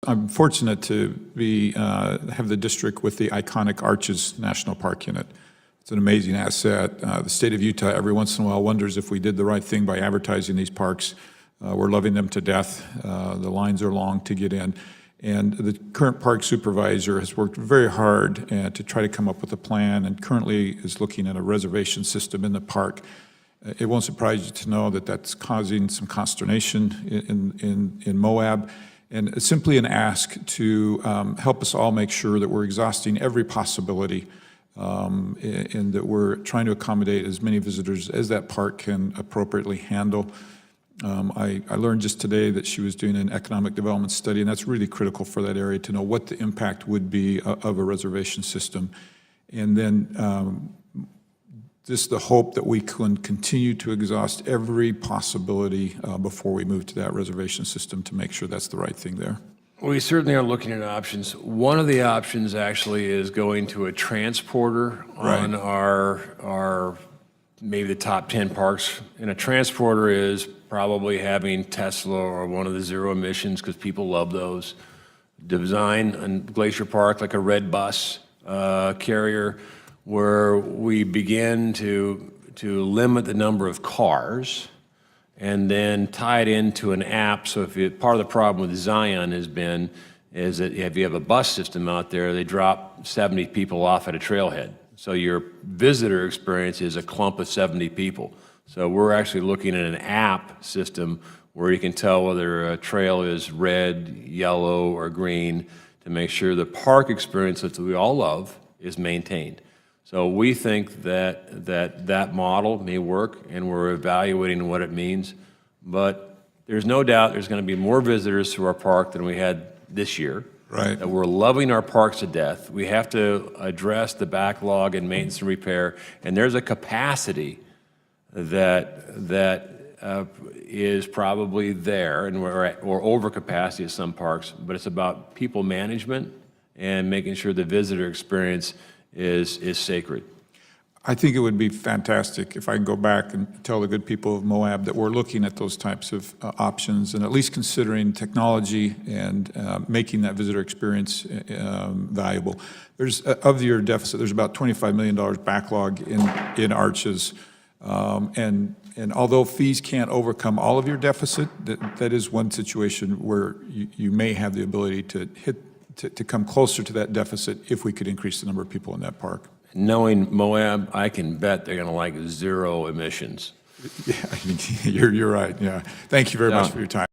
I'm fortunate to be have the district with the iconic Arches National Park in it. It's an amazing asset. The state of Utah every once in a while wonders if we did the right thing by advertising these parks. We're loving them to death. The lines are long to get in. And the current park supervisor has worked very hard to try to come up with a plan, and currently is looking at a reservation system in the park. It won't surprise you to know that that's causing some consternation in Moab, and it's simply an ask to help us all make sure that we're exhausting every possibility and that we're trying to accommodate as many visitors as that park can appropriately handle. I learned just today that she was doing an economic development study, and that's really critical for that area to know what the impact would be of a reservation system. And then just the hope that we can continue to exhaust every possibility before we move to that reservation system to make sure that's the right thing there. We certainly are looking at options. One of the options actually is going to a transporter on our maybe the top 10 parks. And a transporter is probably having Tesla or one of the zero emissions, because people love those. Design on Glacier Park like a red bus carrier, where we begin to limit the number of cars and then tie it into an app. So part of the problem with Zion is that if you have a bus system out there, they drop 70 people off at a trailhead. So your visitor experience is a clump of 70 people. So we're actually looking at an app system where you can tell whether a trail is red, yellow, or green to make sure the park experience that we all love is maintained. So we think that model may work, and we're evaluating what it means. But there's no doubt there's going to be more visitors to our park than we had this year. Right. That we're loving our parks to death. We have to address the backlog in maintenance and repair, and there's a capacity that is probably there, and we're over capacity at some parks, but it's about people management and making sure the visitor experience is sacred. I think it would be fantastic if I can go back and tell the good people of Moab that we're looking at those types of options, and at least considering technology and making that visitor experience valuable. There's of your deficit, there's about $25 million backlog in Arches, and although fees can't overcome all of your deficit, that is one situation where you may have the ability to come closer to that deficit if we could increase the number of people in that park. Knowing Moab, I can bet they're going to like zero emissions. Yeah, you're right. Yeah. Thank you very much for your time.